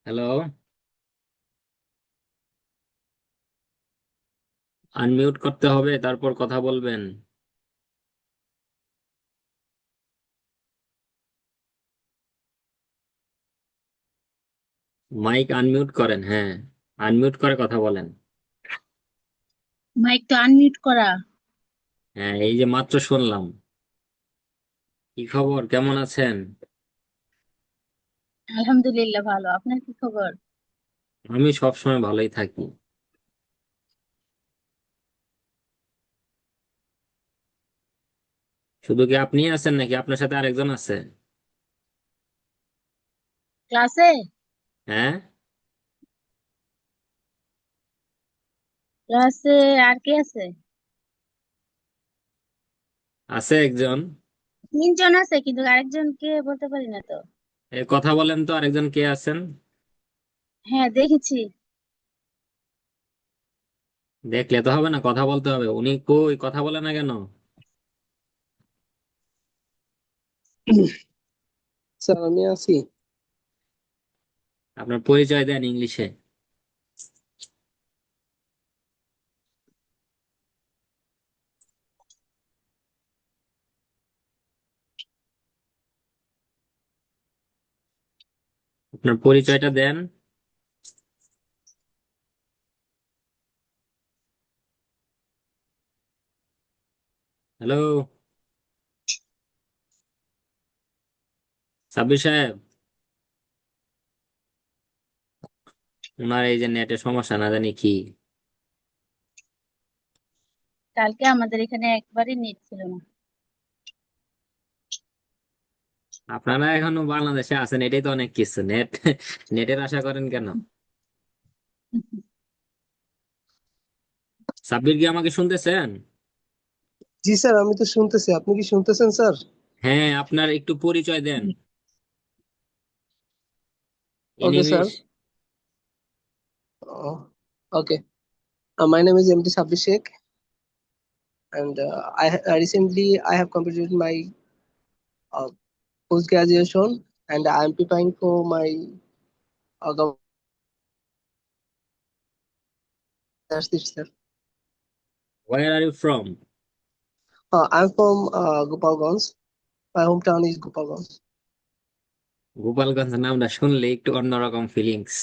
Hello. Unmute করতে হবে, তারপর কথা বলবেন। মাইক আনমিউট করেন, হ্যাঁ। আনমিউট করে কথা বলেন। মাইক তো আনমিউট করা। হ্যাঁ, এই যে মাত্র শুনলাম। কি খবর, কেমন আছেন? আলহামদুলিল্লাহ, ভালো। আপনার কি খবর? আমি সবসময় ভালোই থাকি। শুধু কি আপনি আছেন নাকি আপনার সাথে আরেকজন আছে? ক্লাসে? হ্যাঁ। ক্লাসে আর কে আছে? আছে একজন। তিনজন আছে, কিন্তু আরেকজন কে বলতে পারি না তো। কথা বলেন তো, আরেকজন কে আছেন? হ্যাঁ, দেখেছি। দেখলে তো হবে না, কথা বলতে হবে। উনি কই, কথা বলে না কেন? স্যার আমি আছি। আপনার পরিচয় দেন ইংলিশে। আপনার পরিচয়টা দেন। হ্যালো, সাব্বির সাহেব। ওনার এই যে নেটের সমস্যা, না জানি কি। কালকে আমাদের এখানে একবারই নেট ছিল না। আপনারা এখনো বাংলাদেশে আছেন, এটাই তো অনেক কিছু। নেটের আশা করেন কেন? সাব্বির, কি আমাকে শুনতেছেন? জি স্যার, আমি তো শুনতেছি। আপনি কি শুনতেছেন স্যার? হ্যাঁ, আপনার একটু পরিচয় দেন in okay sir. English. Okay, my name is MD Sabir Sheikh, and recently I have completed my uh, post graduation, and I am preparing for my government. That's it, sir. Where are you from? I'm from Gopalganj. My hometown is Gopalganj. Gopalganj নামটা শুনলে একটু অন্যরকম feelings.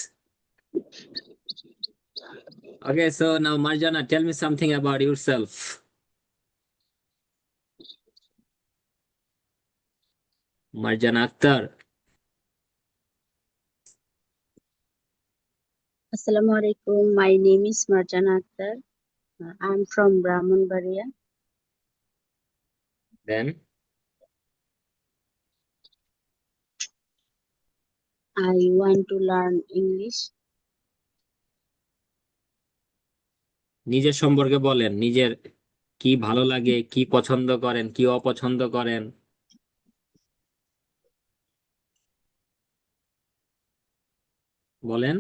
Okay, so now Marjana, tell me something about yourself. Marjana Akhtar. Assalamu alaikum. My name is Marjana Akhtar. I'm from Brahmanbaria. দেন। I want to learn English. নিজের সম্পর্কে বলেন, নিজের কি ভালো লাগে, কি পছন্দ করেন, কি অপছন্দ করেন, বলেন।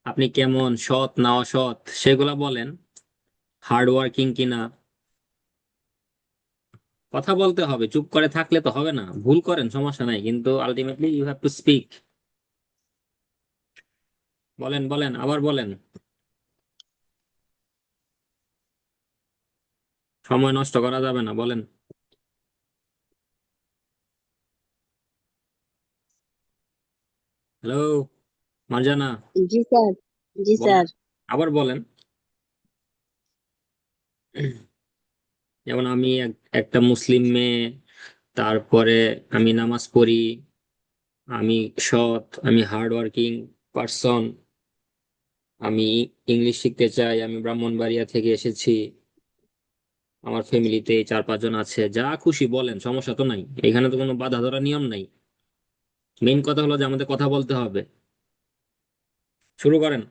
আপনি কেমন, সৎ না অসৎ, সেগুলা বলেন। হার্ড ওয়ার্কিং কিনা। কথা বলতে হবে, চুপ করে থাকলে তো হবে না। ভুল করেন, সমস্যা নাই, কিন্তু ultimately you have to speak. বলেন বলেন, আবার বলেন। সময় নষ্ট করা যাবে না, বলেন। হ্যালো, মার্জানা। জি স্যার। জি বলেন, স্যার। আবার বলেন। যেমন আমি একটা মুসলিম মেয়ে, তারপরে আমি নামাজ পড়ি, আমি সৎ, আমি হার্ড ওয়ার্কিং পারসন, আমি ইংলিশ শিখতে চাই, আমি ব্রাহ্মণবাড়িয়া থেকে এসেছি, আমার ফ্যামিলিতে 4-5 জন আছে। যা খুশি বলেন, সমস্যা তো নাই, এখানে তো কোনো বাধা ধরা নিয়ম নাই। মেইন কথা হলো যে আমাদের কথা বলতে হবে। শুরু করেন।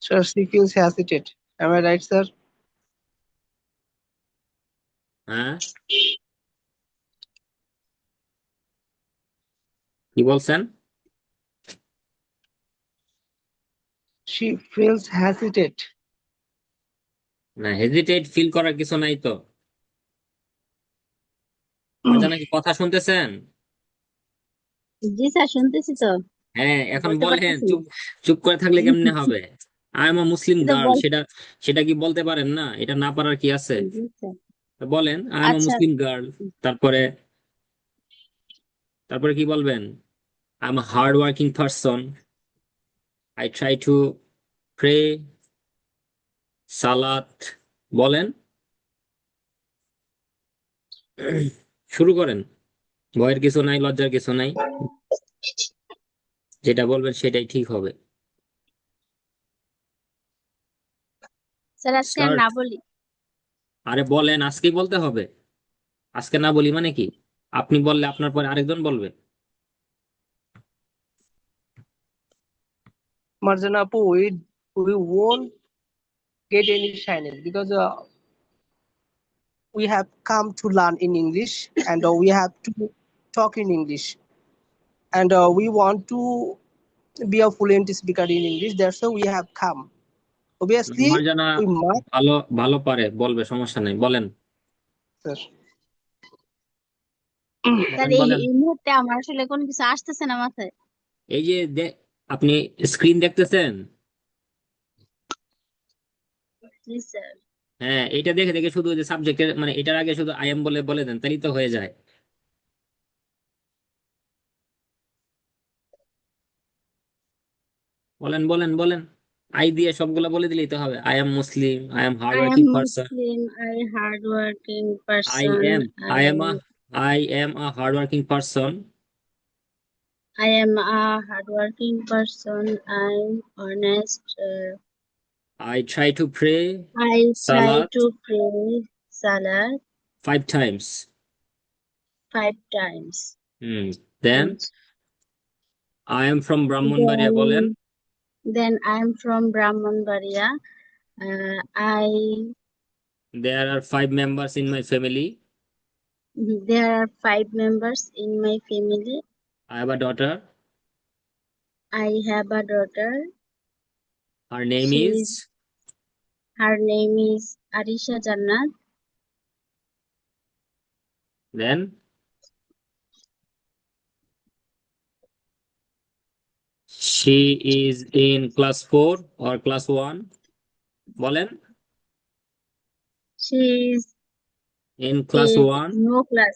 Sir, she feels hesitate. Am I right, sir? হ্যাঁ, কি বলছেন? she feels hesitate. না, হেজিটেট ফিল করার কিছু নাই তো। মার্জানা কি কথা শুনতেছেন? জি স্যার, শুনতেছি তো। হ্যাঁ, এখন বলতে বলেন। পারতেছি। চুপ চুপ করে থাকলে কেমনে হবে? আই এম আ মুসলিম এই তো গার্ল, সেটা সেটা কি বলতে পারেন না? এটা না পারার কি আছে? জি স্যার। তো বলেন আই এম আ আচ্ছা। Muslim girl. তারপরে তারপরে কি বলবেন? I am a hard working person. I try to pray salat. বলেন, শুরু করেন। ভয়ের কিছু নাই, লজ্জার কিছু নাই, যেটা বলবেন সেটাই ঠিক হবে। স্যার আজকে আর স্টার্ট। না বলি। আরে বলেন, আজকেই বলতে হবে। আজকে না বলি মানে কি? আপনি বললে আপনার পরে আরেকজন বলবে। Marjana Apu, we won't get any shyness because we have come to learn in English and we have to talk in English and we want to be a fluent speaker in English. That's why we have come. Obviously, Marjana we must, ভালো ভালো পারে, বলবে, সমস্যা নেই, বলেন। sir. Sir বলেন এই বলেন। এই মুহূর্তে আমার আসলে কোনো কিছু আসতেছে না মাথায়। এই যে আপনি স্ক্রিন দেখতেছেন? জি স্যার। হ্যাঁ, এটা দেখে দেখে শুধু ওই যে সাবজেক্টের মানে এটার আগে শুধু আই এম বলে বলে দেন, তাহলেই তো হয়ে যায়। বলেন বলেন বলেন। আই দিয়ে সবগুলা বলে দিলেই তো হবে। I am Muslim, I am hard I working am person, Muslim, I hardworking I am person, I am a I am a hard working person, I am a hardworking person, I'm honest, I try to pray I try সালাত to pray Salah 5 times। 5 times. দেন And I am from Brahmanbaria. বলেন। then I'm from Brahmanbaria. I there R 5 members in my family. There are 5 members in my family. I have a daughter. I have a daughter. Her name She is. Her name is Arisha Jannat. Then she is in class 4 or class 1. বলেন। She is In class in 1. no class.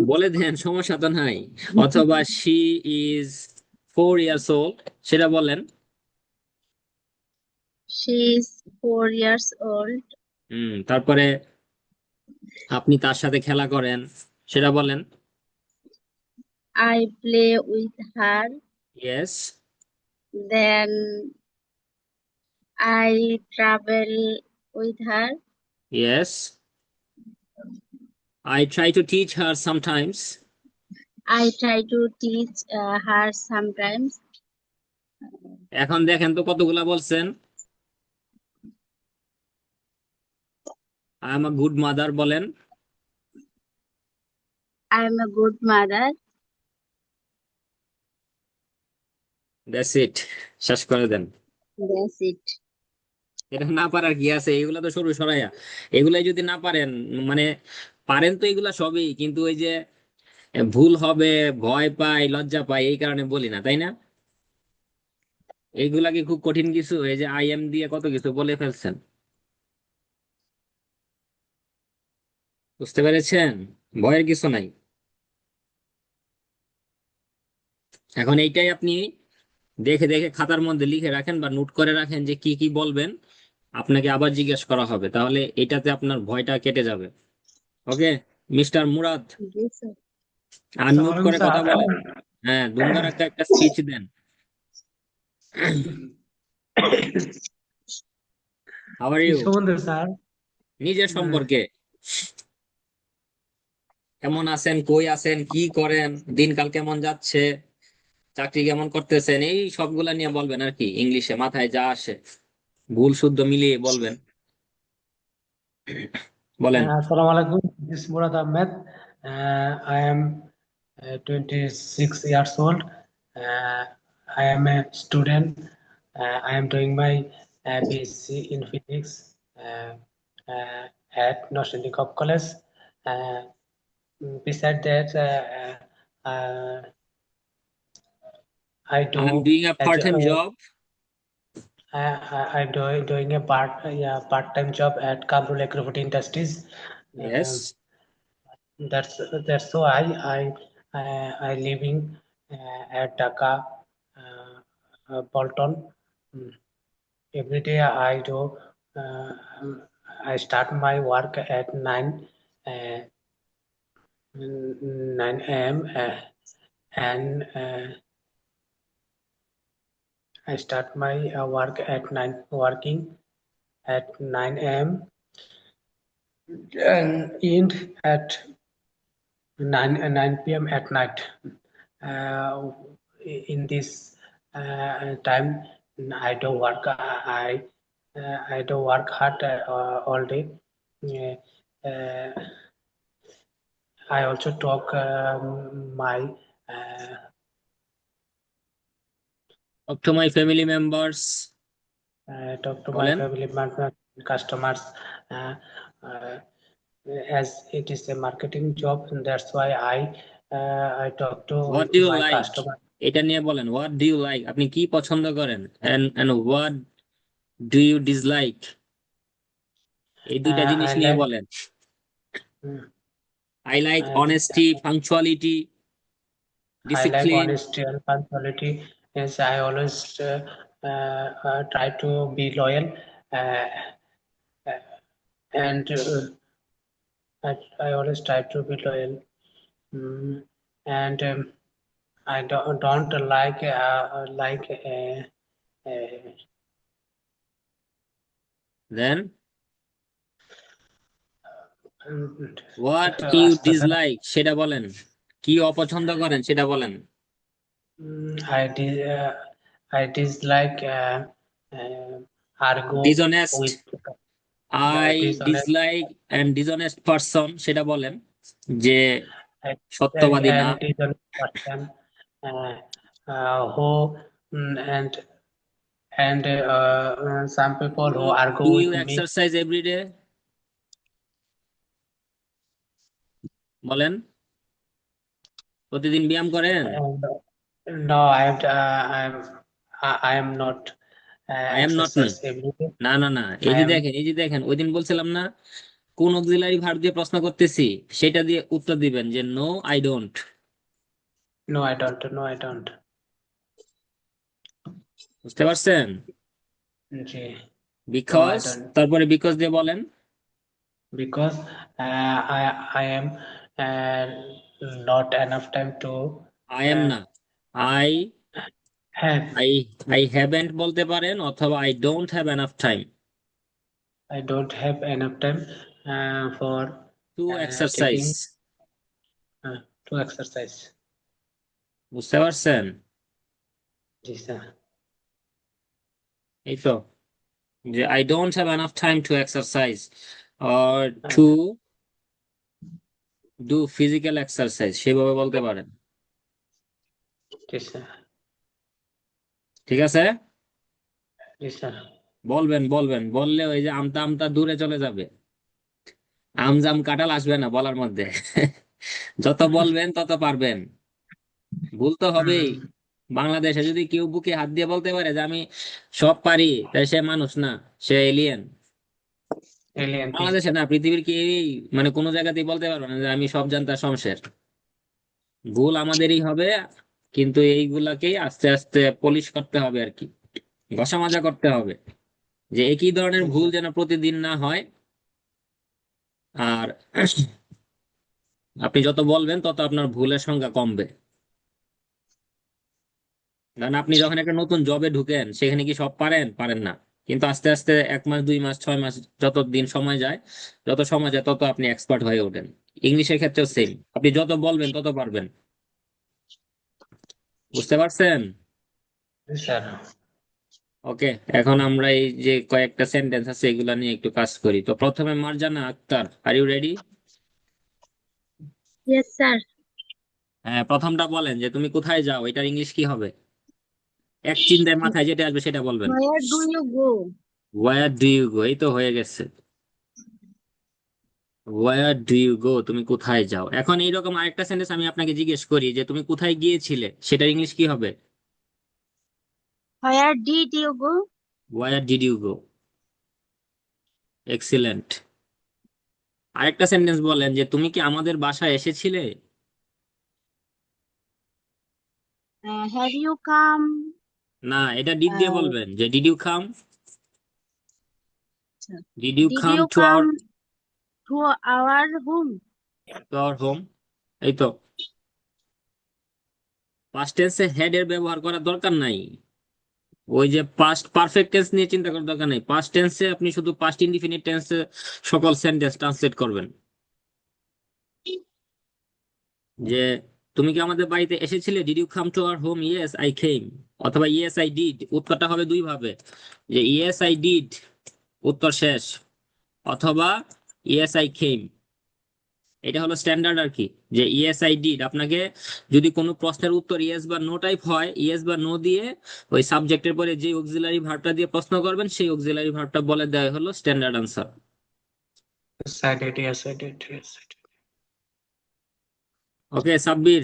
বলে দেন, সমস্যা তো নাই। অথবা she is 4 years old, সেটা বলেন। She is 4 years old. তারপরে আপনি তার সাথে খেলা করেন, সেটা বলেন। I play with her. Yes. Then I travel with her. Yes. I try to teach her sometimes. I try to teach her sometimes. এখন দেখেন তো কতগুলা বলছেন। I am a good mother বলেন। I am a good mother. That's it, শেষ করে দেন। That's it. এটা না পারার কি আছে? এগুলা তো সরু সরাইয়া। এগুলাই যদি না পারেন, মানে পারেন তো এগুলা সবই, কিন্তু ওই যে ভুল হবে, ভয় পাই, লজ্জা পাই, এই কারণে বলি না, তাই না? এইগুলা কি খুব কঠিন কিছু? এই যে আই এম দিয়ে কত কিছু বলে ফেলছেন, বুঝতে পেরেছেন? ভয়ের কিছু নাই। এখন এইটাই আপনি দেখে দেখে খাতার মধ্যে লিখে রাখেন বা নোট করে রাখেন যে কি কি বলবেন, আপনাকে আবার জিজ্ঞেস করা হবে, তাহলে এটাতে আপনার ভয়টা কেটে যাবে। Okay, mister Murad, Yes, sir. Unmute Assalamualaikum করে কথা sir. বলেন। হ্যাঁ, দুমদার একটা স্পিচ দেন। How are you? Ishwanda sir. নিজের সম্পর্কে কেমন আছেন, কই আছেন, কি করেন, দিনকাল কেমন যাচ্ছে, চাকরি কেমন করতেছেন, এই সবগুলা নিয়ে বলবেন আর কি, ইংলিশে মাথায় যা আসে ভুল শুদ্ধ মিলিয়ে বলবেন। বলেন। Assalamualaikum. This is Murad Ahmed. I am 26 years old. I am a student. I am doing my BSc in physics at Noshenikov College. Beside that, I do I'm doing a part-time job. I'm doing a part-time job at Kabul Agrovet Industries. Yes. That's why I living at Dhaka, Bolton. Every day uh, I start my work at 9 a.m. And I start my work at 9 a.m. and end at 9 p.m. at night. In this time, I don't work. I don't work hard all day. Uh, I also talk Talk to my family members. talk to my বলেন। family members, customers. As it is a marketing job, and that's why I talk to What do you my like? customer. এটা নিয়ে বলেন, what do you like? আপনি কি পছন্দ করেন? And what do you dislike? এই দুইটা জিনিস I নিয়ে like বলেন। I like I honesty, punctuality, like discipline. honesty and punctuality. Yes, I always try to be loyal, and I always try to be loyal. And I don't like Then what uh, you আস্তে আস্তে dislike সেটা বলেন। কি অপছন্দ করেন সেটা বলেন। I dislike argo Dishonest. with I dishonest. dislike and dishonest person সেটা বলেন, যে I সত্যবাদী না। and dishonest person who and some people who argue Do with you me. exercise every day? বলেন, প্রতিদিন ব্যায়াম করেন? No, I am not I am not না। exercise every day. না না না, এই যে দেখেন ওই দিন বলছিলাম না কোন অক্সিলারি ভার্ব দিয়ে প্রশ্ন করতেছি, সেটা দিয়ে উত্তর দিবেন যে no I don't. No, I don't. বুঝতে পারছেন? জি। Because, No, I don't. তারপরে বিকজ দিয়ে বলেন। Because I am not enough time to I am না, I have. I haven't বলতে পারেন, অথবা I don't have enough time I don't have enough time for to exercise. to exercise. বুঝতে পারছেন? জি sir. এই তো, যে I don't have enough time to exercise or to do physical exercise, সেভাবে বলতে পারেন। জি স্যার। ঠিক আছে? জি স্যার। বলবেন বললে ওই যে আমতা আমতা দূরে চলে যাবে, আমজাম কাঁঠাল আসবে না বলার মধ্যে। যত বলবেন তত পারবেন। ভুল তো হবেই। বাংলাদেশে যদি কেউ বুকে হাত দিয়ে বলতে পারে যে আমি সব পারি, তাই সে মানুষ না, সে এলিয়েন। এলিয়েন। বাংলাদেশে না, পৃথিবীর কেউই মানে কোনো জায়গাতেই বলতে পারবে না যে আমি সব জানতা শমশের। ভুল আমাদেরই হবে, কিন্তু এইগুলাকেই আস্তে আস্তে পলিশ করতে হবে আর কি, ঘষা মাজা করতে হবে, যে একই ধরনের ভুল যেন প্রতিদিন না হয়। আর আপনি যত বলবেন তত আপনার ভুলের সংখ্যা কমবে। কারণ আপনি যখন একটা নতুন জবে ঢুকেন, সেখানে কি সব পারেন না, কিন্তু আস্তে আস্তে 1 মাস 2 মাস 6 মাস যত দিন সময় যায়, তত আপনি এক্সপার্ট হয়ে ওঠেন। ইংলিশের ক্ষেত্রেও সেম, আপনি যত বলবেন তত পারবেন। বুঝতে পারছেন? স্যার। ওকে, এখন আমরা এই যে কয়েকটা সেন্টেন্স আছে এগুলা নিয়ে একটু কাজ করি। তো প্রথমে Marjana Akhtar, are you ready? Yes, sir. হ্যাঁ, প্রথমটা বলেন যে তুমি কোথায় যাও, এটার ইংলিশ কি হবে? এক চিন্তায় মাথায় যেটা আসবে সেটা বলবেন। Where do you go? Where do you go, এই তো হয়ে গেছে। ওয়ার ডু ইউ গো, তুমি কোথায় যাও। এখন এইরকম আরেকটা সেন্টেন্স আমি আপনাকে জিজ্ঞেস করি যে তুমি কোথায় গিয়েছিলে, সেটার ইংলিশ কি হবে? Where did you go? Where did you go. Excellent. আরেকটা সেন্টেন্স বলেন যে তুমি কি আমাদের বাসায় এসেছিলে। Have you come? না, এটা ডিড দিয়ে Uh, বলবেন যে did you come, did you did come you to our, come to our home? To our home. এই তো। পাস্ট টেন্সে হেড এর ব্যবহার করার দরকার নাই। ওই যে পাস্ট পারফেক্ট টেন্স নিয়ে চিন্তা করার দরকার নেই। পাস্ট টেন্সে আপনি শুধু পাস্ট ইনডিফিনিট টেন্সে সকল সেন্টেন্স ট্রান্সলেট করবেন। যে তুমি কি আমাদের বাড়িতে এসেছিলে, did you come to our home, yes I came, অথবা ইয়েস আই ডিড। উত্তরটা হবে দুই ভাবে, যে ইয়েস আই ডিড উত্তর শেষ, অথবা ইয়েস আই কেম। এটা হলো স্ট্যান্ডার্ড আর কি, যে ইয়েস আই ডিড। আপনাকে যদি কোনো প্রশ্নের উত্তর ইয়েস বা নো টাইপ হয়, ইয়েস বা নো দিয়ে ওই সাবজেক্টের পরে যে অক্সিলারি ভার্বটা দিয়ে প্রশ্ন করবেন, সেই অক্সিলারি ভার্বটা বলে দেওয়া হলো standard answer. Yes, I did. Yes, I did. Yes, I did. ওকে সাব্বির,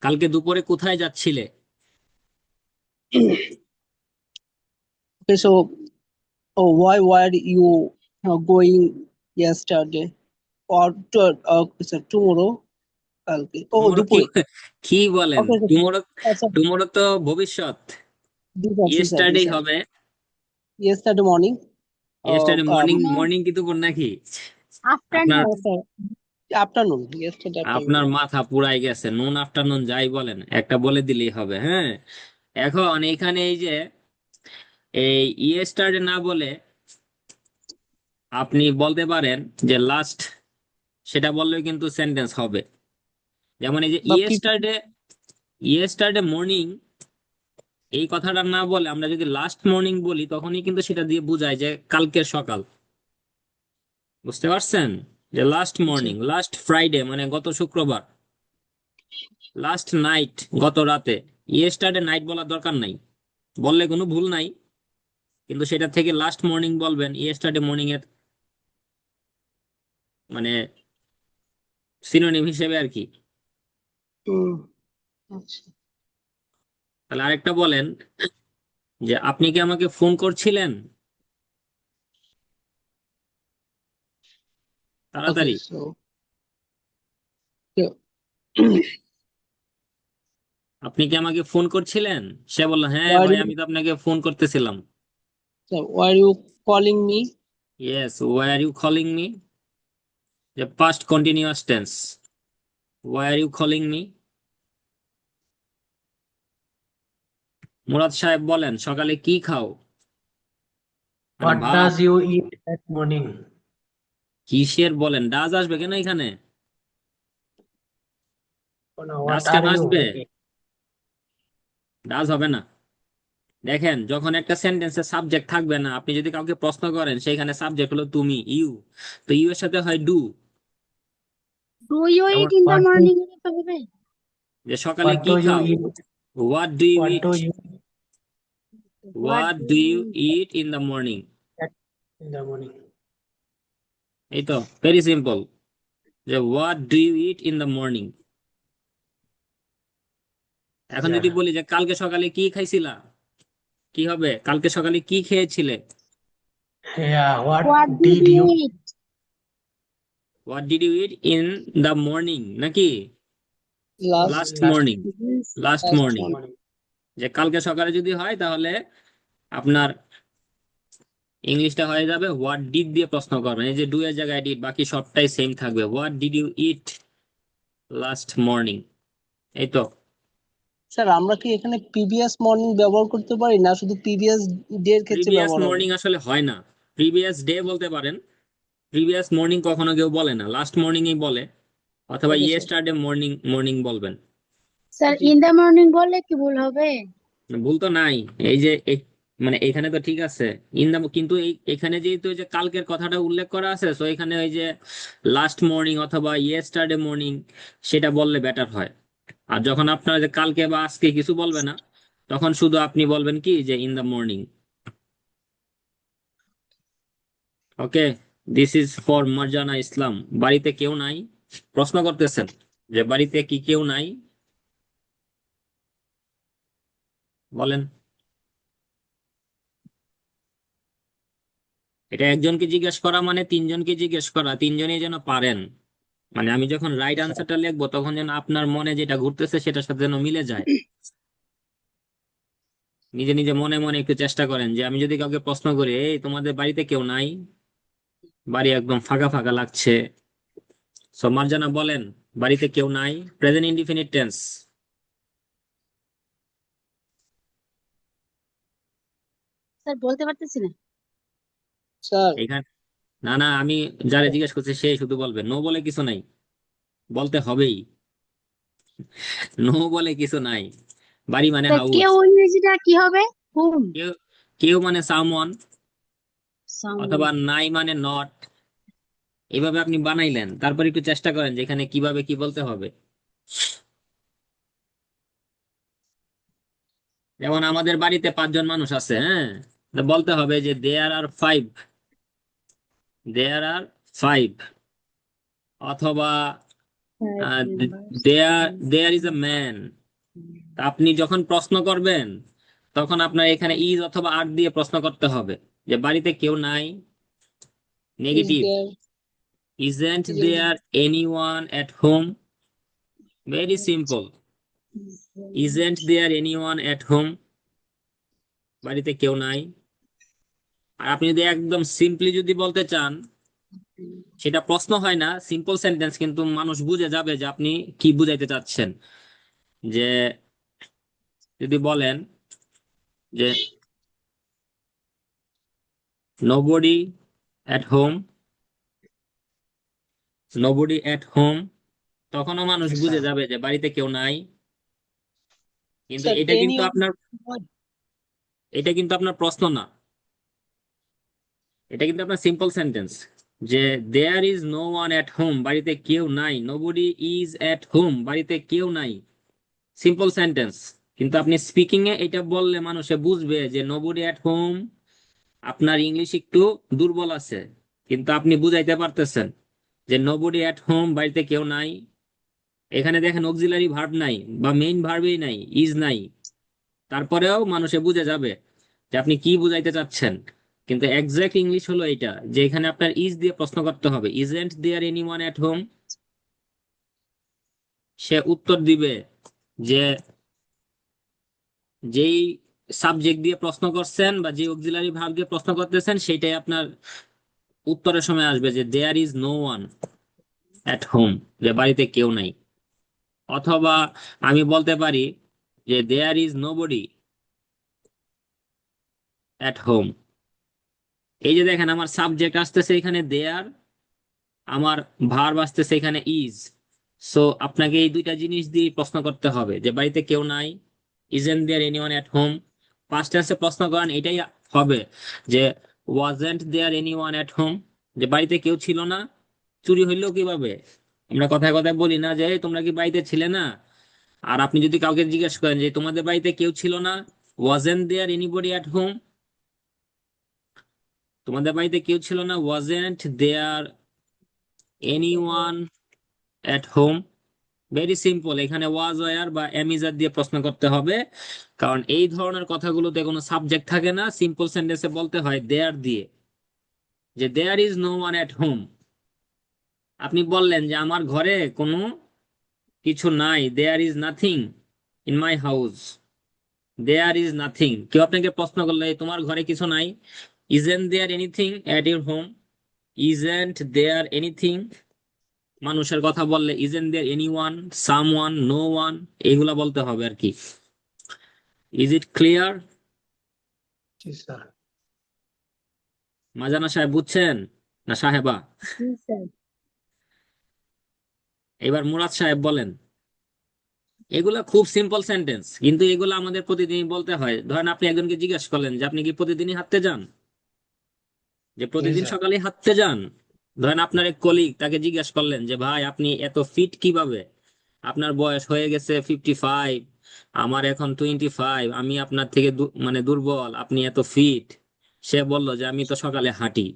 কালকে দুপুরে কোথায় যাচ্ছিলে? Okay, so why were you going yesterday or tomorrow? কালকে টুমোরো কি, দুপুরে। কি বলেন? Okay, okay. টুমোরো, আচ্ছা, টুমোরো তো ভবিষ্যৎ, ইয়েস্টারডে হবে। yesterday morning. Yesterday morning, No, morning কি দুপুর নাকি? আপনার afternoon. afternoon. Yesterday আপনার afternoon. মাথা পুরাই গেছে। নুন আফটারনুন যাই বলেন, একটা বলে দিলেই হবে। হ্যাঁ, এখন এখানে এই যে এই ইয়েস্টারডে না বলে আপনি বলতে পারেন যে লাস্ট, সেটা বললেও কিন্তু সেন্টেন্স হবে। যেমন এই যে বা ইয়েস্টারডে, ইয়েস্টারডে মর্নিং, এই কথাটা না বলে আমরা যদি লাস্ট মর্নিং বলি, তখনই কিন্তু সেটা দিয়ে বোঝায় যে কালকের সকাল। বুঝতে পারছেন? যে লাস্ট মর্নিং, লাস্ট ফ্রাইডে মানে গত শুক্রবার, লাস্ট নাইট গত রাতে। ইয়েস্টারডে নাইট বলার দরকার নাই, বললে কোনো ভুল নাই, কিন্তু সেটা থেকে লাস্ট মর্নিং বলবেন ইয়েস্টারডে মর্নিং এর মানে সিনোনিম হিসেবে আর কি। আচ্ছা। তাহলে আরেকটা বলেন যে আপনি কি আমাকে ফোন করছিলেন, তাড়াতাড়ি। Okay, so yeah. আপনি কি আমাকে ফোন করছিলেন? সে বলল হ্যাঁ Why ভাই, you আমি তো আপনাকে ফোন করতেছিলাম। so why are you calling me? Yes, why are you calling me, যে past continuous tense. Why are you calling me. Murad সাহেব বলেন সকালে কি খাও? মানে What ভাত। does you eat at morning? কিসের বলেন, ডাজ আসবে কেন এখানে? Oh, no, ডাজ what কেন are you আসবে? eating? ডাজ হবে না। দেখেন, যখন একটা সেন্টেন্সে সাবজেক্ট থাকবে না, আপনি যদি কাউকে প্রশ্ন করেন সেখানে সাবজেক্ট হলো তুমি, ইউ, তো ইউ এর সাথে হয় ডু। Do you যেমন eat in the What do morning? হবে? যে সকালে কি you খাও, eat? What do you What eat, do you What what do do you you eat? Eat in the morning. eat in the morning? এই তো, very simple, যে what do you eat in the morning. এখন যদি Yeah. বলি যে কালকে সকালে কি খাইছিলা, কি হবে? কালকে সকালে কি খেয়েছিলে? Yeah. What What did did you you eat? What did you eat in the morning, নাকি Last last last morning? Yes. Last last morning. one. morning? যে কালকে সকালে যদি হয় তাহলে আপনার ইংলিশটা হয়ে যাবে হোয়াট ডিড দিয়ে প্রশ্ন করবেন। এই যে ডু এর জায়গায় ডিড, বাকি সবটাই সেম থাকবে। What did you eat last morning. এই তো। স্যার আমরা কি এখানে প্রিভিয়াস মর্নিং ব্যবহার করতে পারি না শুধু প্রিভিয়াস ডে এর ক্ষেত্রে প্রিভিয়াস ব্যবহার হবে? মর্নিং আসলে হয় না, প্রিভিয়াস ডে বলতে পারেন। প্রিভিয়াস মর্নিং কখনো কেউ বলে না, লাস্ট মর্নিং এই বলে, অথবা okay sir. Yesterday morning, morning বলবেন। স্যার ইন দ্য মর্নিং বললে কি ভুল হবে? ভুল তো নাই। এই যে মানে এখানে তো ঠিক আছে ইন দা, কিন্তু এখানে যেহেতু এই যে কালকের কথাটা উল্লেখ করা আছে, তো এখানে ওই যে লাস্ট মর্নিং অথবা ইয়েস্টারডে মর্নিং সেটা বললে বেটার হয়। আর যখন আপনার যে কালকে বা আজকে কিছু বলবে না, তখন শুধু আপনি বলবেন কি যে in the morning. Okay, this is for Marjana Islam. বাড়িতে কেউ নাই, প্রশ্ন করতেছেন যে বাড়িতে কি কেউ নাই, বলেন। এটা একজনকে জিজ্ঞেস করা মানে তিনজনকে জিজ্ঞেস করা, তিনজনই যেন পারেন। মানে আমি যখন রাইট আনসারটা লিখবো তখন যেন আপনার মনে যেটা ঘুরতেছে সেটার সাথে যেন মিলে যায়। নিজে নিজে মনে মনে একটু চেষ্টা করেন যে আমি যদি কাউকে প্রশ্ন করি, এই তোমাদের বাড়িতে কেউ নাই, বাড়ি একদম ফাঁকা ফাঁকা লাগছে, সো মার্জানা বলেন বাড়িতে কেউ নাই, প্রেজেন্ট ইনডিফিনিট টেন্স। স্যার বলতে পারতেছি না। স্যার এখানে না না, আমি যারা জিজ্ঞেস করছি সে শুধু বলবে, নো বলে কিছু নাই, বলতে হবেই। নো বলে কিছু নাই। বাড়ি মানে স্যার হাউস। কেউ ইংরেজিটা কি হবে? হুম। কেউ, কেউ মানে সামওয়ান, সামওয়ান। অথবা নাই মানে নট। এইভাবে আপনি বানাইলেন, তারপর একটু চেষ্টা করেন যে এখানে কিভাবে কি বলতে হবে। যেমন আমাদের বাড়িতে 5 জন মানুষ আছে, হ্যাঁ, তো বলতে হবে যে there are five, there are five. অথবা five members. There there is a man. আপনি যখন প্রশ্ন করবেন তখন আপনার এখানে ইজ অথবা আর দিয়ে প্রশ্ন করতে হবে যে বাড়িতে কেউ নাই, is negative. There isn't is there anyone at home, very simple. Isn't there anyone at home, বাড়িতে কেউ নাই। আর আপনি যদি একদম সিম্পলি যদি বলতে চান, সেটা প্রশ্ন হয় না, সিম্পল সেন্টেন্স, কিন্তু মানুষ বুঝে যাবে যে আপনি কি বুঝাইতে চাচ্ছেন। যে যদি বলেন যে nobody at home, nobody at home, তখনও মানুষ বুঝে স্যার। যাবে যে বাড়িতে কেউ নাই। কিন্তু স্যার এটা কিন্তু এনিওয়ান। আপনার, এটা কিন্তু আপনার প্রশ্ন না, এটা কিন্তু আপনার সিম্পল সেন্টেন্স। যে there is no one at home, বাড়িতে কেউ নাই, নোবডি ইজ এট হোম, বাড়িতে কেউ নাই, সিম্পল সেন্টেন্স। কিন্তু আপনি স্পিকিং এ এটা বললে মানুষে বুঝবে যে নোবডি এট হোম। আপনার ইংলিশ একটু দুর্বল আছে, কিন্তু আপনি বুঝাইতে পারতেছেন যে নোবডি এট হোম, বাড়িতে কেউ নাই। এখানে দেখেন অক্সিলারি ভার্ব নাই বা মেইন ভার্বই নাই, ইজ নাই, তারপরেও মানুষে বুঝে যাবে যে আপনি কি বুঝাইতে চাচ্ছেন। কিন্তু এক্সাক্ট ইংলিশ হলো এটা, যে এখানে আপনার ইজ দিয়ে প্রশ্ন করতে হবে, isn't there anyone at home. সে উত্তর দিবে যে যেই সাবজেক্ট দিয়ে প্রশ্ন করছেন বা যে অক্সিলারি ভার্ব দিয়ে প্রশ্ন করতেছেন সেটাই আপনার উত্তরের সময় আসবে, যে there is no one at home, যে বাড়িতে কেউ নাই। অথবা আমি বলতে পারি যে there is nobody at home. এই যে দেখেন আমার সাবজেক্ট আসতেছে এখানে দেয়ার, আমার ভার্ব আসতেছে এখানে ইজ। সো আপনাকে এই দুইটা জিনিস দিয়ে প্রশ্ন করতে হবে যে বাড়িতে কেউ নাই, isn't there anyone at home. Past টেন্সে প্রশ্ন করেন, এটাই হবে যে wasn't there anyone at home, যে বাড়িতে কেউ ছিল না। চুরি হইলো কিভাবে? আমরা কথায় কথায় বলি না যে "এই, তোমরা কি বাড়িতে ছিলে না?" আর আপনি যদি কাউকে জিজ্ঞেস করেন যে তোমাদের বাড়িতে কেউ ছিল না, wasn't there anybody at home, তোমাদের বাড়িতে কেউ ছিল না, wasn't there anyone at home. Very simple, এখানে ওয়াজ ওয়ার বা এমিজার দিয়ে প্রশ্ন করতে হবে, কারণ এই ধরনের কথাগুলোতে কোনো সাবজেক্ট থাকে না। সিম্পল সেন্টেন্সে বলতে হয় দেয়ার দিয়ে, যে there is no one at home. আপনি বললেন যে আমার ঘরে কোনো কিছু নাই, there is nothing in my house, there is nothing. কেউ আপনাকে প্রশ্ন করলে "এই, তোমার ঘরে কিছু নাই", isn't there anything at your home, isn't there anything. মানুষের কথা বললে isn't there anyone, someone, no one, এইগুলা বলতে হবে আর কি। Is it clear? জি স্যার। মাজানা সাহেব বুঝছেন না সাহেবা? জি স্যার। এবার মুরাদ সাহেব বলেন। এগুলা খুব সিম্পল সেন্টেন্স, কিন্তু এগুলো আমাদের প্রতিদিনই বলতে হয়। ধরেন আপনি একজনকে জিজ্ঞেস করলেন যে আপনি কি প্রতিদিনই হাঁটতে যান, যে জি প্রতিদিন স্যার। সকালে হাঁটতে যান। ধরেন আপনার এক কলিগ, তাকে জিজ্ঞেস করলেন যে ভাই আপনি এত ফিট কিভাবে, আপনার বয়স হয়ে গেছে 55, আমার এখন 25, আমি আপনার থেকে মানে দুর্বল, আপনি এত ফিট। সে বলল যে আমি তো সকালে হাঁটি।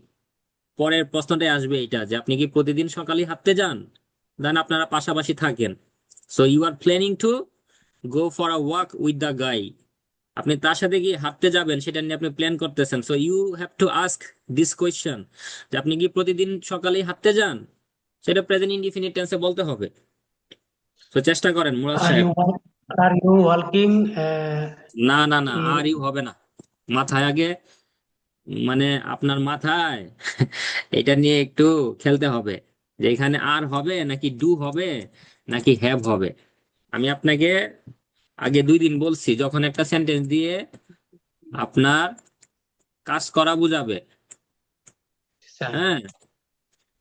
পরের প্রশ্নটাই আসবে এটা, যে আপনি কি প্রতিদিন সকালে হাঁটতে যান, দেন আপনারা পাশাপাশি থাকেন। So you are planning to go for a walk with the guy. আপনি তার সাথে কি হাঁটতে যাবেন সেটা নিয়ে আপনি প্ল্যান করতেছেন। So you have to ask this question, যে আপনি কি প্রতিদিন সকালে হাঁটতে যান, সেটা প্রেজেন্ট ইনডিফিনিট টেন্সে বলতে হবে। তো চেষ্টা করেন মুরাদ Are সাহেব। you are you walking না না না, in আর ইউ হবে না। মাথায় আগে, মানে আপনার মাথায় এটা নিয়ে একটু খেলতে হবে, যে এখানে আর হবে নাকি ডু হবে নাকি হ্যাভ হবে। আমি আপনাকে আগে 2 দিন বলছি, যখন একটা সেন্টেন্স দিয়ে আপনার কাজ করা বুঝাবে, sir? হ্যাঁ,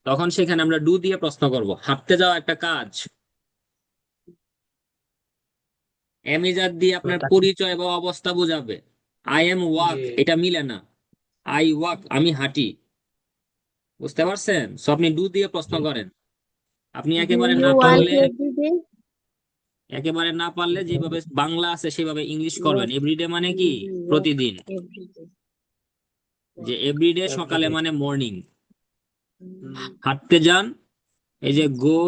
তখন সেখানে আমরা ডু দিয়ে প্রশ্ন করব। হাঁটতে যাওয়া একটা কাজ, এমিজার দিয়ে আপনার পরিচয় বা অবস্থা বুঝাবে। আই এম ওয়াক, জি এটা মিলে না। আই ওয়াক, আমি হাঁটি। বুঝতে পারছেন? সো আপনি ডু দিয়ে প্রশ্ন জি করেন। আপনি Do একেবারে you না work পারলে, every day? যেভাবে বাংলা আছে সেভাবে ইংলিশ করবেন। What এভরিডে মানে do কি? you work প্রতিদিন। every day? যে এভরিডে every সকালে day. মানে মর্নিং। Mm, হাঁটতে যান, এই যে গো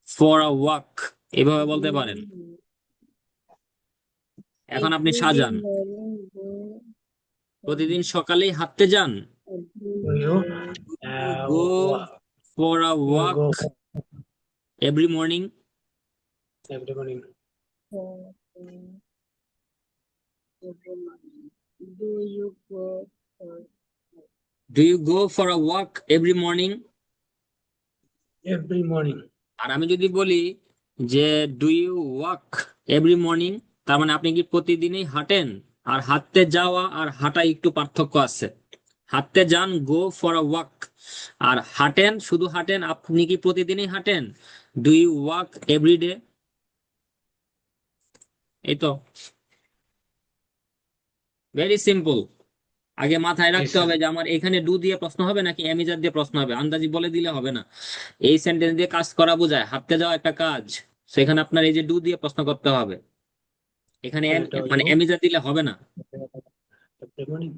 ফর আ ওয়াক, এভাবে বলতে পারেন। mm, এখন আপনি every day সাজান, morning go প্রতিদিন সকালেই হাঁটতে যান, Do you go for a walk go every morning. every morning? for every morning. Do you go for do you go for a walk every morning? Every morning. আর আমি যদি বলি যে do you walk every morning, তার মানে আপনি কি প্রতিদিনই হাঁটেন? আর হাঁটতে যাওয়া আর হাঁটা একটু পার্থক্য আছে। হাঁটতে যান গো ফর আ ওয়াক, আর হাঁটেন, শুধু হাঁটেন, আপনি কি প্রতিদিনই হাঁটেন? Do you walk every day? এই তো, ভেরি সিম্পল। আগে মাথায় Yes, রাখতে sir. হবে যে আমার এখানে ডু দিয়ে প্রশ্ন হবে নাকি অ্যামিজার দিয়ে প্রশ্ন হবে। আন্দাজি বলে দিলে হবে না। এই সেন্টেন্স দিয়ে কাজ করা বোঝায়, হাঁটতে যাওয়া একটা কাজ, সেখানে আপনার এই যে ডু দিয়ে প্রশ্ন করতে হবে। এখানে Do মানে you অ্যামিজার দিলে হবে না। every morning?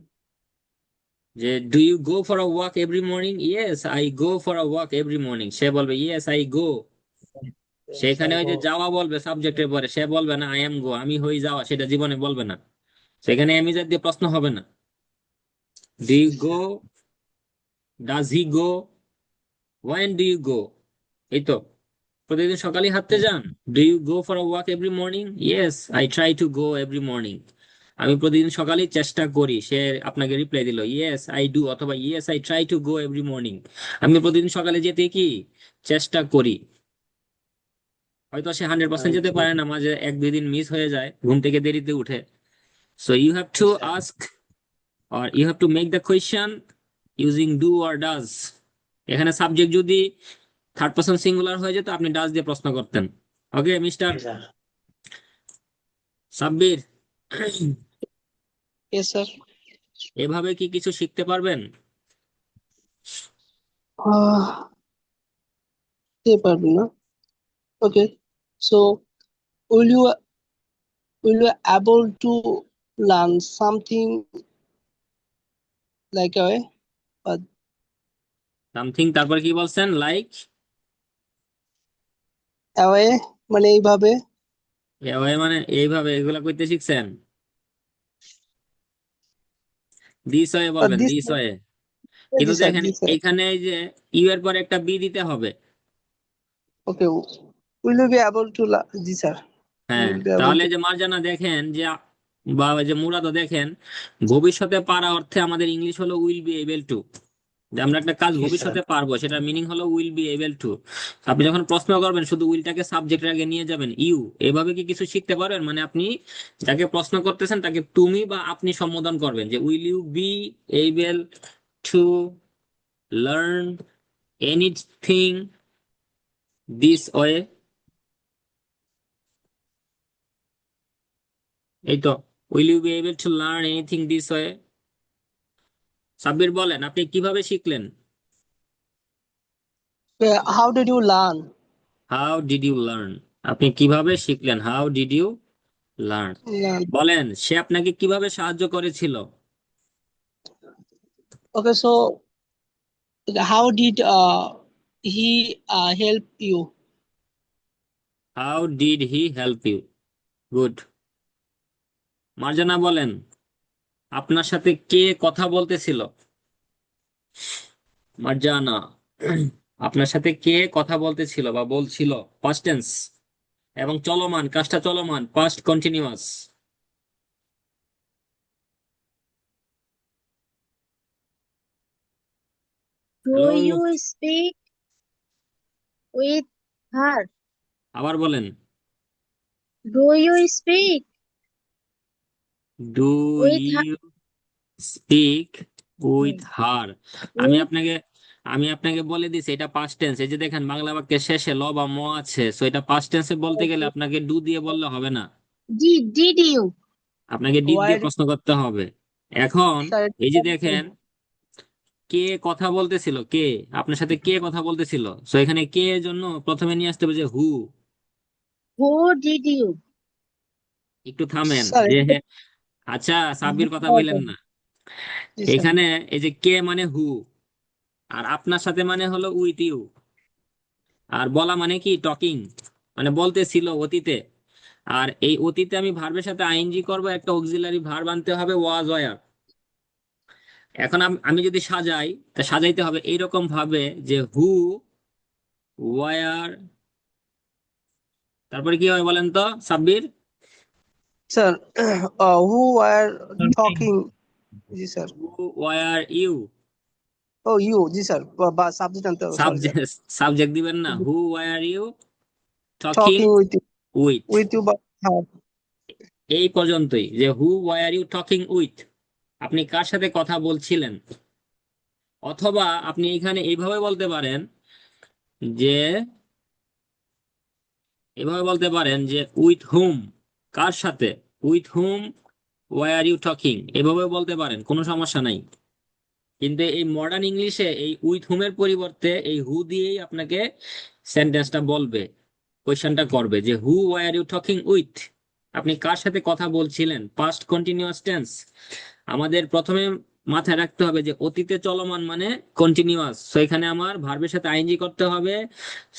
যে do you go for a walk every morning? Yes I go for a walk every morning. সে বলবে ইয়েস আই গো। Yes, সেখানে I ওই যে go. যাওয়া বলবে সাবজেক্টের পরে, সে বলবে না আই এম গো, আমি হই যাওয়া, সেটা জীবনে বলবে না। সেখানে অ্যামিজার দিয়ে প্রশ্ন হবে না। Do you Yes, go, sir. Does he go, when do you go. এই তো, প্রতিদিন সকালে হাঁটতে যান। Do you go for a walk every morning? Yes I try to go every morning. আমি প্রতিদিন সকালেই চেষ্টা করি। সে আপনাকে রিপ্লাই দিল ইয়েস আই ডু, অথবা yes I try to go every morning. আমি প্রতিদিন সকালে যেতে কি চেষ্টা করি। হয়তো সে 100% যেতে Okay. পারে না, মাঝে 1-2 দিন মিস হয়ে যায়, ঘুম থেকে দেরিতে উঠে। So you have to Yes, sir. Ask, or you have to make the question using do or does. এখানে সাবজেক্ট যদি থার্ড পারসন সিঙ্গুলার হয়ে যেত, আপনি ডাজ দিয়ে প্রশ্ন করতেন। Okay mister Yes, sir. Sabbir, Yes, sir. এভাবে কি কিছু শিখতে পারবেন? Say পারবেন না? Okay. So will you able to learn something like a something, তারপর কি বলছেন? লাইক away মানে এইভাবে? মানে এইভাবে, এগুলা কইতে শিখছেন? দিস ওয়ে বলবেন, This দিস ওয়ে। জি কিন্তু স্যার, দেখেন জি স্যার। এখানে এই যে ইউ এর পর একটা বি দিতে হবে। ওকে, will you be able to G sir, হ্যাঁ, will be able তাহলে to যে মার্জানা দেখেন যে, বা ওই যে মুরাদও দেখেন, ভবিষ্যতে পারা অর্থে আমাদের ইংলিশ হলো উইল বি এবল টু। যে আমরা একটা কাজ Yes, sir. ভবিষ্যতে পারবো, সেটা মিনিং হলো উইল বি এবল টু। আপনি যখন প্রশ্ন করবেন, শুধু উইলটাকে সাবজেক্টের আগে নিয়ে যাবেন ইউ। এভাবে কি কিছু শিখতে পারবেন? মানে আপনি যাকে প্রশ্ন করতেছেন তাকে তুমি বা আপনি সম্বোধন করবেন, যে will you be able to learn anything this way. এই তো, will you be able to learn anything this way. Sabbir বলেন, আপনি কিভাবে শিখলেন? how did you learn? How did you learn? আপনি কিভাবে শিখলেন? How did you learn? Learn. বলেন সে আপনাকে কিভাবে সাহায্য করেছিল? Okay, so how did he help you? How did he help you? Good. Marjana বলেন আপনার সাথে কে কথা বলতেছিল? মার্জানা, আপনার সাথে কে কথা বলতেছিল বা বলছিল? পাস্ট টেন্স এবং চলমান, কাজটা চলমান, past continuous. Do hello, you speak with her? আবার বলেন। Do you speak do with her? You speak with her? আমি With আপনাকে আমি আপনাকে বলে দিছি এটা পাস্ট টেন্স। এই যে দেখেন বাংলা বাক্যের শেষে ল বা ম আছে, সো এটা পাস্ট টেন্সে বলতে গেলে আপনাকে ডু দিয়ে বললে হবে না, did you? আপনাকে ডিড Why দিয়ে did প্রশ্ন করতে হবে। এখন sir, এই যে দেখেন কে কথা বলতেছিল, কে আপনার সাথে কে কথা বলতেছিল, সো এখানে কে এর জন্য প্রথমে নিয়ে আসতে হবে যে হু। Who did you? একটু থামেন sir, যে আচ্ছা, সাব্বির কথা বললেন না। yes, sir. এখানে এই যে কে মানে হু, আর আপনার সাথে মানে হলো উইথ ইউ, আর বলা মানে কি টকিং, মানে বলতেছিল অতীতে। আর এই অতীতে আমি ভার্বের সাথে আইএনজি করব, একটা অক্সিলারি ভার্ব আনতে হবে ওয়াজ ওয়্যার। এখন আমি যদি সাজাই, তা সাজাইতে হবে এইরকম ভাবে যে হু ওয়্যার, তারপরে কি হবে বলেন তো Sabbir? Sir, who are Talking. talking? Yes, sir. Who were you? Oh, you, yes, sir. Subject and sorry, sir. Subject subject দিবেন না, who were you talking Talking with you, with. but how? এই পর্যন্তই, যে who were you talking with, আপনি কার সাথে কথা বলছিলেন। অথবা আপনি এখানে এইভাবে বলতে পারেন যে উইথ হুম, কার সাথে, with whom were you talking, এভাবে বলতে পারেন, কোনো সমস্যা নাই। কিন্তু এই মডার্ন ইংলিশে এই উইথ হুম এর পরিবর্তে এই হু দিয়েই আপনাকে সেন্টেন্সটা বলবে, কোয়েশ্চেনটা করবে যে who were you talking with, আপনি কার সাথে কথা বলছিলেন। পাস্ট কন্টিনিউয়াস টেন্স আমাদের প্রথমে মাথায় রাখতে হবে যে অতীতে চলমান মানে কন্টিনিউয়াস, সো এখানে আমার ভার্বের সাথে আইএনজি করতে হবে।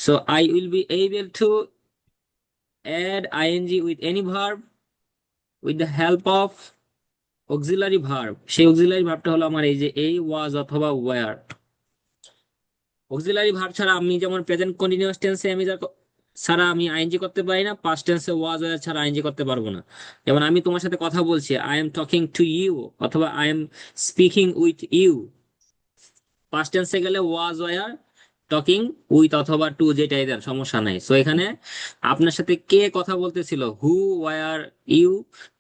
So I will be able to add ING with any verb with the help of auxiliary verb. সেই অক্সিলারি ভার্বটা হলো আমার এই যে এই ওয়াজ অথবা ওয়্যার। অক্সিলারি ভার্ব ছাড়া আমি যেমন প্রেজেন্ট কন্টিনিউয়াস টেন্সে আমি ছাড়া আমি আইএনজি করতে পারি না, পাস্ট টেন্সে ওয়াজ ওয়্যার ছাড়া আইএনজি করতে পারবো না। যেমন আমি তোমার সাথে কথা বলছি, I am talking to you, অথবা I am speaking with you. Past টেন্সে গেলে ওয়াজ ওয়্যার, টকিং উইথ অথবা টু, যেটাই দেন সমস্যা নাই। সো এখানে আপনার সাথে কে কথা বলতেছিল, who were you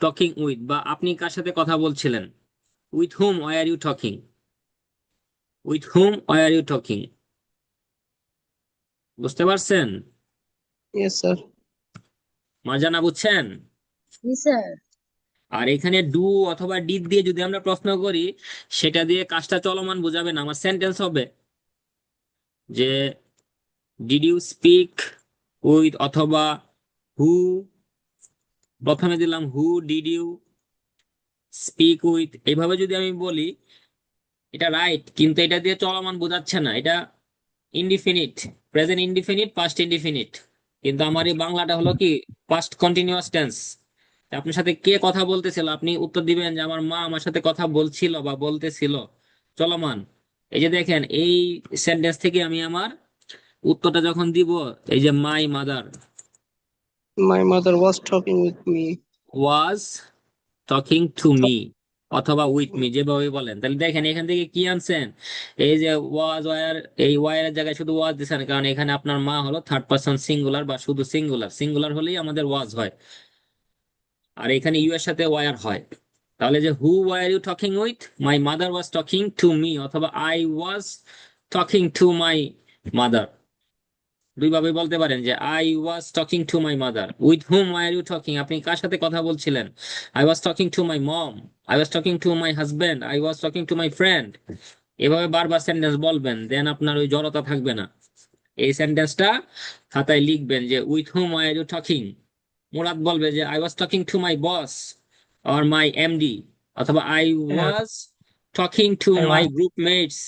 talking with, বা আপনি কার সাথে কথা বলছিলেন, with whom were you talking, with whom were you talking. বুঝতে পারছেন? Yes, sir. মার্জানা বুঝছেন? Yes, sir. আর এখানে ডু অথবা ডিড দিয়ে যদি আমরা প্রশ্ন করি, সেটা দিয়ে কাজটা চলমান বোঝাবে না, আমার সেন্টেন্স হবে যে ডিড ইউ স্পিক উইথ, অথবা হু, প্রথমে দিলাম who did you speak with, এইভাবে যদি আমি বলি এটা রাইট, কিন্তু এটা দিয়ে চলমান বোঝাচ্ছে না, এটা indefinite, present indefinite, past indefinite. কিন্তু আমার এই বাংলাটা হলো কি পাস্ট কন্টিনিউয়াস টেন্স। আপনার সাথে কে কথা বলতেছিল, আপনি উত্তর দিবেন যে আমার মা আমার সাথে কথা বলছিল বা বলতেছিল, চলমান। এই যে দেখেন এই সেন্টেন্স থেকে আমি আমার উত্তরটা যখন দিব, এই যে my mother My mother was talking with me. Was talking to me, অথবা উইথ মি, যেভাবে বলেন। তাহলে দেখেন এখান থেকে কি আনছেন, এই যে ওয়াজ ওয়ার, এই ওয়ার এর জায়গায় শুধু ওয়াজ দিচ্ছেন, কারণ এখানে আপনার মা হলো থার্ড পারসন সিঙ্গুলার, বা শুধু সিঙ্গুলার, সিঙ্গুলার হলেই আমাদের ওয়াজ হয়, আর এখানে ইউ এর সাথে ওয়ার হয়। তাহলে যে who were you talking with, my mother was talking to me, অথবা I was talking to my mother, দুইভাবে বলতে পারেন যে I was talking to my mother. With whom were you talking, আপনি কার সাথে কথা বলছিলেন, I was talking to my mom, I was talking to my husband, I was talking to my friend. এভাবে বারবার সেন্টেন্স বলবেন, দেন আপনার ওই জড়তা থাকবে না। এই সেন্টেন্সটা খাতায় লিখবেন যে with whom are you talking. Murad বলবে যে I was talking to my boss or my MD, অথবা I Uh, was talking to I my was group mates,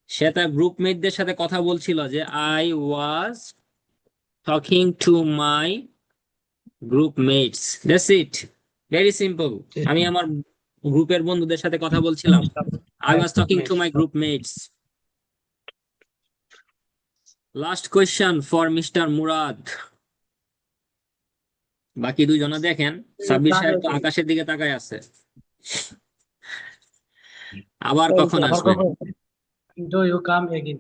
সে তার গ্রুপ মেটদের সাথে কথা বলছিল যে I was talking to my group mates. That's it, very simple. আমি আমার গ্রুপের বন্ধুদের সাথে কথা বলছিলাম, I my was talking to groupmates. My group mates. Last question for mister Murad. বাকি দুইজনা দেখেন, সাব্বির সাহেব তো আকাশের দিকে তাকায় আছে। আবার কখন আসবেন? Do you come again?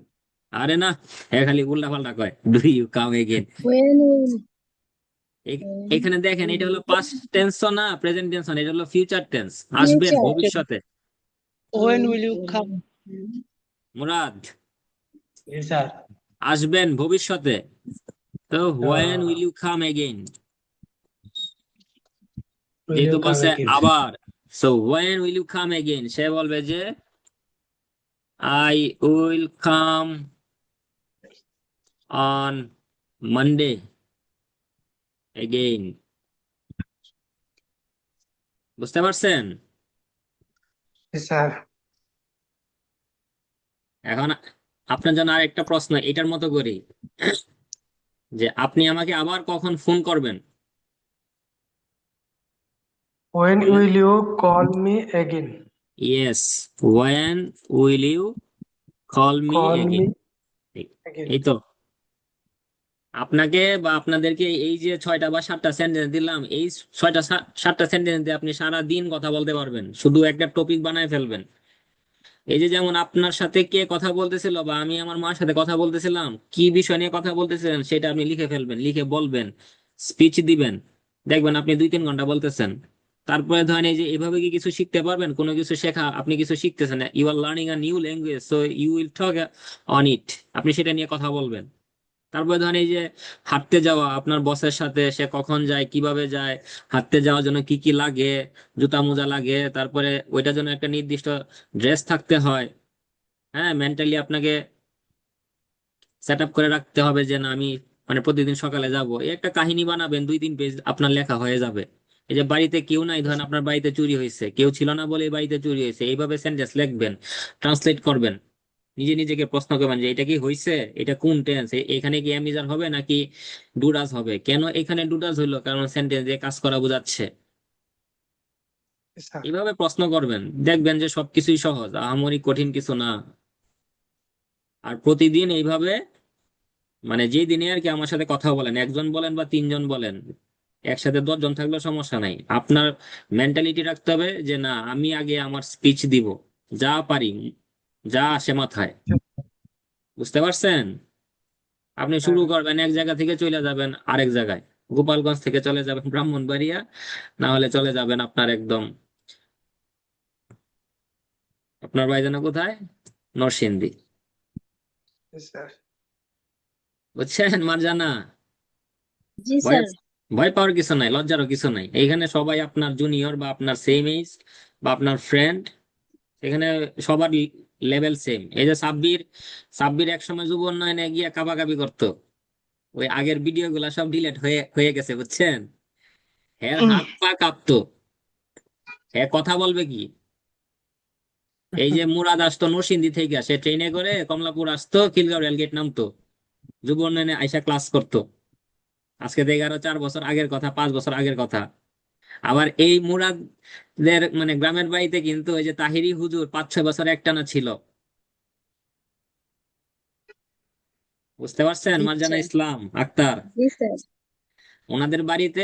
আরে না, হ্যাঁ খালি উল্টা পাল্টা কয়, do you come again. When will এখানে দেখেন, এটা হলো পাস্ট টেন্স না প্রেজেন্ট টেন্স না, এটা হলো ফিউচার টেন্স, আসবেন future ভবিষ্যতে। When will you come? মুরাদ, Yes, sir. আসবেন ভবিষ্যতে, তো when Uh, will you come again, will যেহেতু you come বলছে again? আবার, so when will you come again, সে বলবে যে I will come on Monday again. বুঝতে পারছেন? Yes, sir. এখন আপনার জন্য আরেকটা প্রশ্ন এটার মতো করি, যে আপনি আমাকে আবার কখন ফোন করবেন? When বলেন। will you call me again? Yes, when will you call me Call again. me again. এই তো, আপনাকে বা আপনাদেরকে এই যে 6টা বা 7টা সেন্টেন্স দিলাম, এই 6টা 7টা সেন্টেন্স দিয়ে আপনি সারা দিন কথা বলতে পারবেন, শুধু একটা টপিক বানায় ফেলবেন। এই যে যেমন আপনার সাথে কে কথা বলতেছিল বা আমি আমার মার সাথে কথা বলতেছিলাম, কি বিষয় নিয়ে কথা বলতেছিলেন সেটা আপনি লিখে ফেলবেন, লিখে বলবেন, স্পিচ দিবেন, দেখবেন আপনি 2-3 ঘন্টা বলতেছেন। তারপরে ধরেন এই যে এভাবে কি কিছু শিখতে পারবেন, কোনো কিছু শেখা, আপনি কিছু শিখতেছেন, you are learning a new language, so you will talk on it, আপনি সেটা নিয়ে কথা বলবেন। তারপরে ধরেন এই যে হাঁটতে যাওয়া, আপনার বসের সাথে সে কখন যায়, কিভাবে যায়, হাঁটতে যাওয়ার জন্য কি কি লাগে, জুতা মোজা লাগে, তারপরে ওইটার জন্য একটা নির্দিষ্ট ড্রেস থাকতে হয়। হ্যাঁ, মেন্টালি আপনাকে সেট আপ করে রাখতে হবে যে না আমি মানে প্রতিদিন সকালে যাব, এই একটা কাহিনী বানাবেন, 2-3 পেজ আপনার লেখা হয়ে যাবে। এই যে বাড়িতে কেউ নাই, ধরেন আপনার বাড়িতে চুরি হয়েছে, কেউ ছিল না বলে এই বাড়িতে চুরি হয়েছে, এইভাবে সেন্টেন্স লিখবেন, ট্রান্সলেট করবেন, নিজে নিজেকে প্রশ্ন করবেন যে এটা কি হয়েছে, এটা কোন টেন্স, এখানে কি অ্যামিজার হবে নাকি ডুডাস হবে, কেন এখানে ডুডাস হইলো, কারণ সেন্টেন্স দিয়ে কাজ করা বোঝাচ্ছে। Yes, sir. এইভাবে প্রশ্ন করবেন, দেখবেন যে সবকিছুই সহজ, আহামরি কঠিন কিছু না। আর প্রতিদিন এইভাবে মানে যে দিনে আর কি আমার সাথে কথা বলেন, একজন বলেন বা 3জন বলেন, একসাথে 10জন থাকলেও সমস্যা নাই, আপনার মেন্টালিটি রাখতে হবে যে না আমি আগে আমার স্পিচ দিব, যা পারি, যা আসে মাথায়। বুঝতে পারছেন? আপনি শুরু করবেন এক জায়গা থেকে চলে যাবেন আরেক জায়গায়, গোপালগঞ্জ থেকে চলে যাবেন ব্রাহ্মণবাড়িয়া, না হলে চলে যাবেন আপনার একদম, আপনার বাড়ি যেন কোথায়, নরসিংদী। Yes, sir. বুঝছেন মারজানা? জি ভয় স্যার ভয় পাওয়ার কিছু নাই, লজ্জারও কিছু নাই, এইখানে সবাই আপনার জুনিয়র বা আপনার সেম এজ বা আপনার ফ্রেন্ড, এখানে সবার লেভেল সেম। এই যে সাব্বির, সাব্বির একসময় যুব উন্নয়নে গিয়ে কাবাকাবি করতো, ওই আগের ভিডিও গুলা সব ডিলেট হয়ে হয়ে গেছে, বুঝছেন? এর হাত পা কাঁপতো, হ্যাঁ কথা বলবে কি। এই যে মুরাদ আসতো নরসিংদী থেকে, সে ট্রেনে করে কমলাপুর আসতো, খিলগাঁও রেলগেট নামতো, যুব উন্নয়নে আইসা ক্লাস করতো। আজকে থেকে আরো 4 বছর আগের কথা, 5 বছর আগের কথা। আবার এই মুরাদদের মানে গ্রামের বাড়িতে কিন্তু ওই যে তাহিরি হুজুর 5-6 বছর একটানা ছিল। বুঝতে পারছেন? মারজানা আচ্ছা ইসলাম আক্তার, জি স্যার ওনাদের বাড়িতে